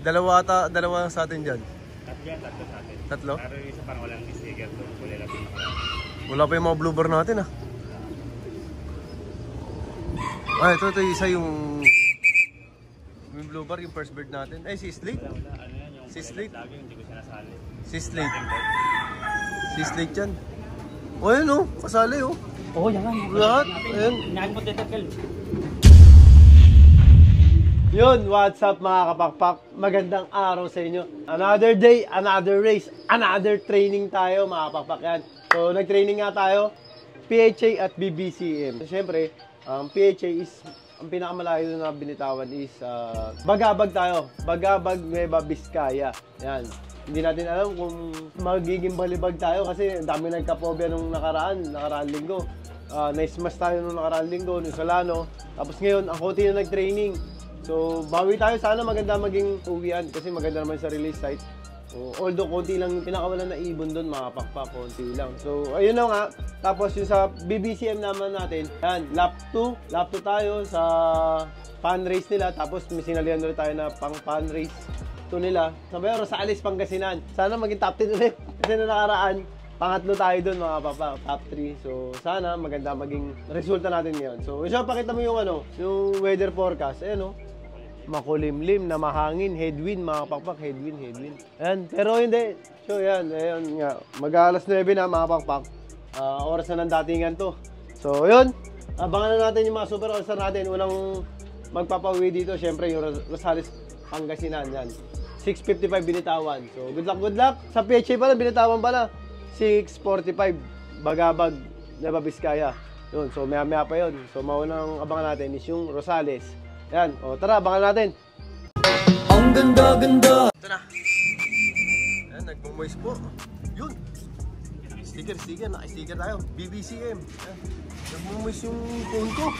Dalawa sa atin dyan. Tatlo sa atin. Tatlo? Pero yung isa parang walang sticker doon. Wala pa yung mga bluebird natin ah. Ah, ito isa yung bluebird, yung first bird natin. Ay, si Slate. Wala. Ano yan? Yung Si Slate. lagi, hindi ko siya nasali. Si Slate. Si Slate yan. O yun o, kasali o. Oo, yan nga. Lahat, ayun. Inahin mo tetakel. Yun, what's up mga kapakpak? Magandang araw sa inyo. Another day, another race, another training tayo mga kapakpak yan. So, nag-training nga tayo, PHA at BBCM. Siyempre, PHA is, ang pinakamalayo na binitawan is, Bagabag tayo. Bagabag, Nueva Vizcaya. Yan. Hindi natin alam kung magiging balibag tayo kasi dami nagkapobya nung nakaraan linggo. Na-smash tayo nung nakaraan linggo, nung Solano. Tapos ngayon, ang konti na nag-training. So, bawi tayo. Sana maganda maging uwian kasi maganda naman sa release site. So, although konti lang, pinakawalan na ibon doon, mga pakpak, konti lang. So, ayun na nga. Tapos yung sa BBCM naman natin, yan, lap 2 tayo sa fan race nila. Tapos may sinalihan ulit tayo na pang fan race 2 nila. Sabi ko, Rosales, Pangasinan. Sana maging top 10 ulit. Kasi na nakaraan, pangatlo tayo doon mga papa, top 3. So, sana maganda maging resulta natin ngayon. So, isa pakita mo yung yung weather forecast. Ayan makulimlim na mahangin, headwind mga pakpak, headwind. Ayan, pero hindi. So, ayan nga. Mag-alas 9 na mga pakpak. Oras na ng datingan to. So, yun. Abangan na natin yung mga super all-star natin. Unang magpapawi dito, syempre, yung Rosales, Pangasinan. Yan. 6:55 binitawan. So, good luck. Sa PHA pala, binitawan pala. 6:45, Bagabag, Nueva Vizcaya. Yun, so maya pa yun. So, maunang abangan natin is yung Rosales. Yan, o tara, abangan natin. Ang ganda. Ito na. Yan, nagmo-moist po. Yun. Sticker, naka-sticker tayo. BBCM. Yan, nagmo-moist yung phone ko.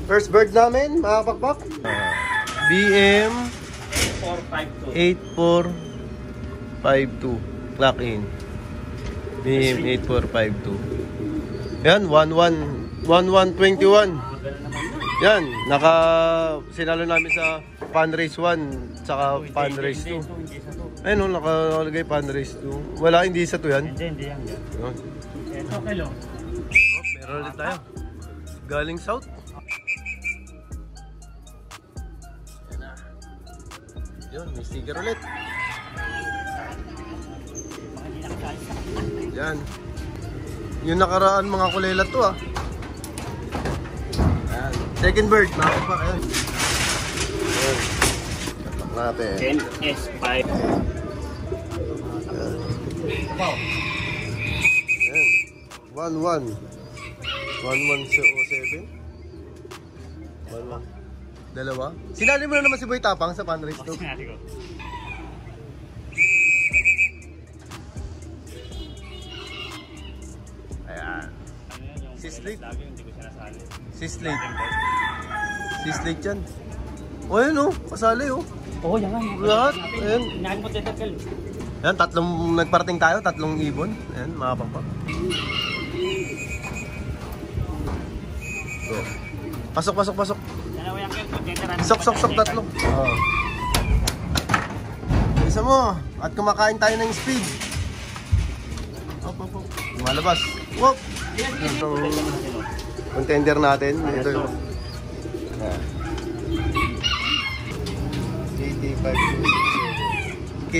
First bird namin, mga pakpak. BM 8452. Clock in. BM 8452. Yan, 1121. Yan, sinalo namin sa fan race 1 saka fan race 2. Ayun, nakalagay fan race 2. Wala, hindi isa to yan. Hindi yan. Ito, kilo. Meron ulit tayo. Galing south. Yan na. Yun, may sticker ulit. Yan. Yung nakaraan mga kulela to ah. Yan. Second bird, mga kapak. Ayan. Kapak natin. 10S5. Ayan. 1107. 11. Dalawa. Sinali mo na naman si Boy Tapang sa fan race to. Sinali ko. Ayan. Si Slate. Lagi, hindi ko siya nasali. Si Slate yan. O yun kasali Oo, yan nga. Lahat. Ayan. Inahin mo tetakel. Ayan, nagparating tayo, 3 ibon. Ayan, mga pakpak. So, pasok. Dalawa yung kilo. Sok, 3. Isa mo, at kumakain tayo ng speed. Op. Lumalabas. Wop! Itong contender natin. Ito yung KT527 K.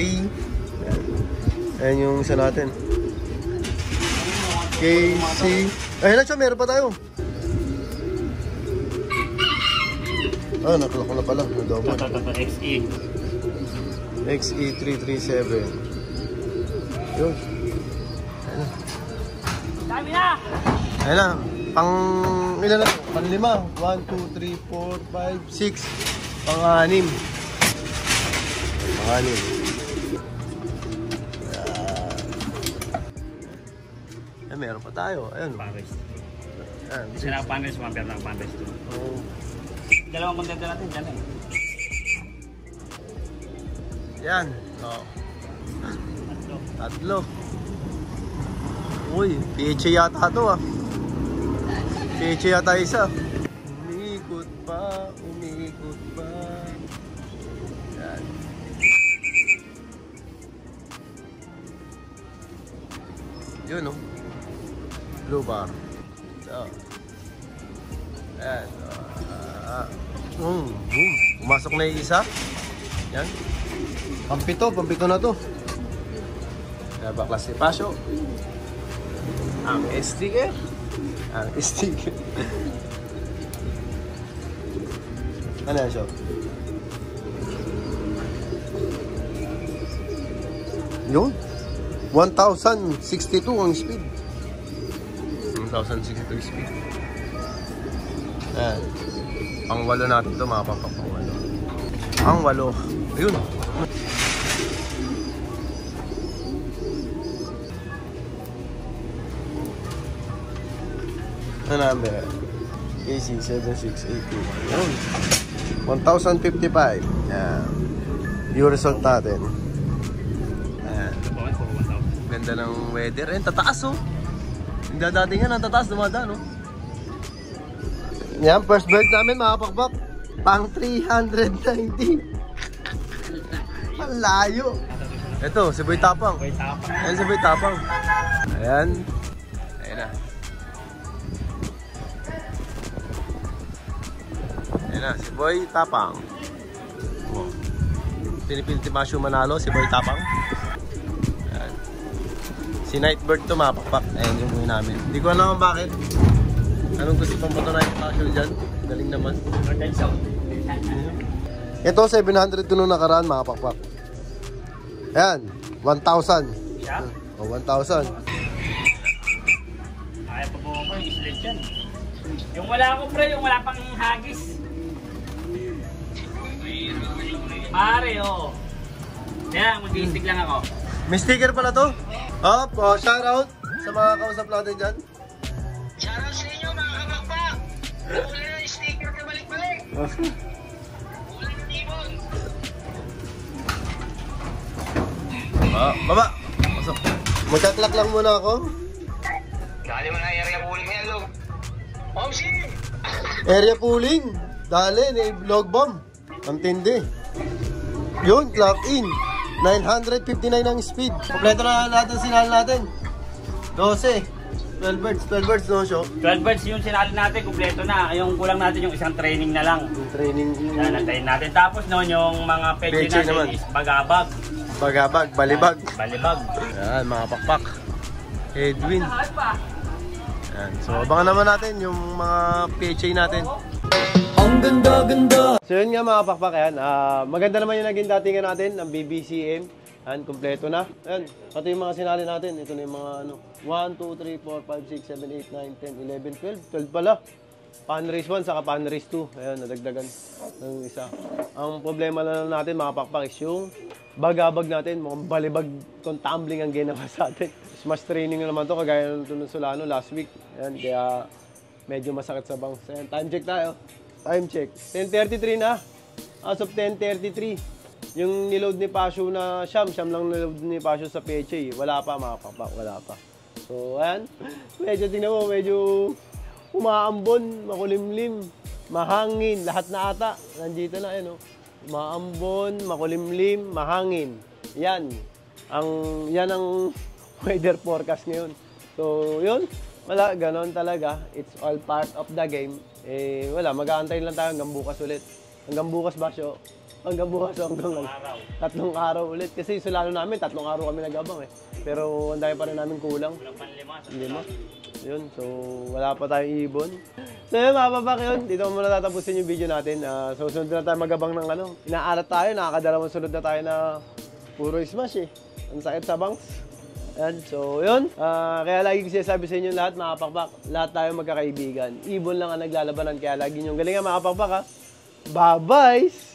Ayan yung isa natin. KC. Ayun na siya, meron pa tayo. Nakalako na pala. Double. XE337. Yun. Dami na! Ayun na. Pang ilan na? Pang 5. 1, 2, 3, 4, 5, 6. Pang 6. Pang 6. Meron pa tayo. Ayun. Paris. Ayan. Kasi na Paris, sumapir ng Paris to. Dalawang contender natin dyan Yan. Tatlo. Uy, PHA yata ito PHA yata isa. Umikot pa. Yun, no? Blue bar. So. Ayan. Boom. Pumasok na yung isa. Yan. Pampito na to. Kaya baklas si Pasio. Ang sticker. Ano yan siya? Yun. 1,062 ang speed. 1,062 speed. Ayan. Pang 8 natin ito, mga pang 8. Ang 8. Ayun. Ano number? AC7682. Ayun. 1,055. Ayan. Yung result natin. Ayan. Ganda ng weather. Ayun, tataas oh. Yung dadating yan, ang tataas, dumadaan oh. Yan, first bird namin mga pakpak. Pang 390. Ang layo. Ito, si Boy Tapang. Ayan si Boy Tapang. Ayan. Ayan na. Ayan na, si Boy Tapang. Pinipil Timasyo Manalo, si Boy Tapang. Ayan. Si Nightbird to mga pakpak. Ayan yung buhay namin. Hindi ko alam bakit. Anong gusto pang patunayan yung actual dyan? Galing naman. Ito, 700 to nung nakaraan, mga pakpak. Ayan, 1,000. Yeah? O, 1,000. Kaya pa po ako yung islet dyan. Yung wala ako pre, yung wala pang hagis. Pare, oh. Kaya, mag-iistig lang ako. May sticker pala to. Shout out sa mga kausap natin dyan. Shoutout sa inyo mga kabakbak! Huli na yung sticker ka balik-balik! Huli na ibon! Baba! Pasok. Magkaklak lang muna ako. Dali mo na area pooling yan, Log. Omsim! Area pooling. Dali, log bomb. Ang tindi. Yun, clock in. 959 ang speed. Kompleto na lahat ng sinal natin. 12. 12 birds no show? 12 birds yung sinali natin, kumpleto na. Yung kulang natin yung isang training na lang. Yung training. Yan, natrain natin. Tapos noon yung mga peche natin naman is bagabag. Bagabag, balibag. Balibag. Yan, mga pakpak. Headwind. Yan. So, abangan naman natin yung mga PHA natin. Ang ganda-ganda! So yun nga mga pakpak, yan. Maganda naman yung naging datingan natin ng BBCM. Yan, kompleto na. Yan, ito yung mga sinali natin. Ito na yung mga 1, 2, 3, 4, 5, 6, 7, 8, 9, 10, 11, 12. 12 pala. Pan-race 1 saka pan-race 2. Ayan, nadagdagan ng isa. Ang problema na lang natin mga pakpak is yung bagabag natin. Mukhang balibag kung tumbling ang ginawa sa atin. Smash training na naman to kagaya ng Solano last week. Ayan, kaya medyo masakit sa bangs. Ayan, time check tayo. Time check. 10:33 na. As of 10:33. Yung niload ni Pasio na siyam lang niload ni Pasio sa PHA. Wala pa mga pakpak, wala pa. So, ayan. Medyo tingnan mo, medyo umaambon, makulimlim, mahangin, lahat na ata. Nandito na, ano. Umaambon, makulimlim, mahangin. Yan ang weather forecast ngayon. So, yun. Wala, ganon talaga. It's all part of the game. Wala, mag-aantay lang tayo hanggang bukas ulit. Hanggang bukas ba, Syo? Hanggang bukas hanggang 3 araw ulit. Kasi Solano namin, 3 araw kami nag-abang eh. Pero ang dami pa rin namin kulang. Kulang pan 5. Lima. Yun, so wala pa tayong ibon. So yun mga babak yun, dito mo na tatapusin yung video natin. So sunod na tayo mag-abang ng ano. Inaalat tayo, nakakadalawang sunod na tayo na puro smash eh. Ang sakit sa bangs. Yan, so yun. Kaya lagi ko sinasabi sa inyo lahat mga pakpak, lahat tayo magkakaibigan. Ibon lang ang naglalabanan, kaya lagi nyo galingan mga pakpak ha. Bye-bye!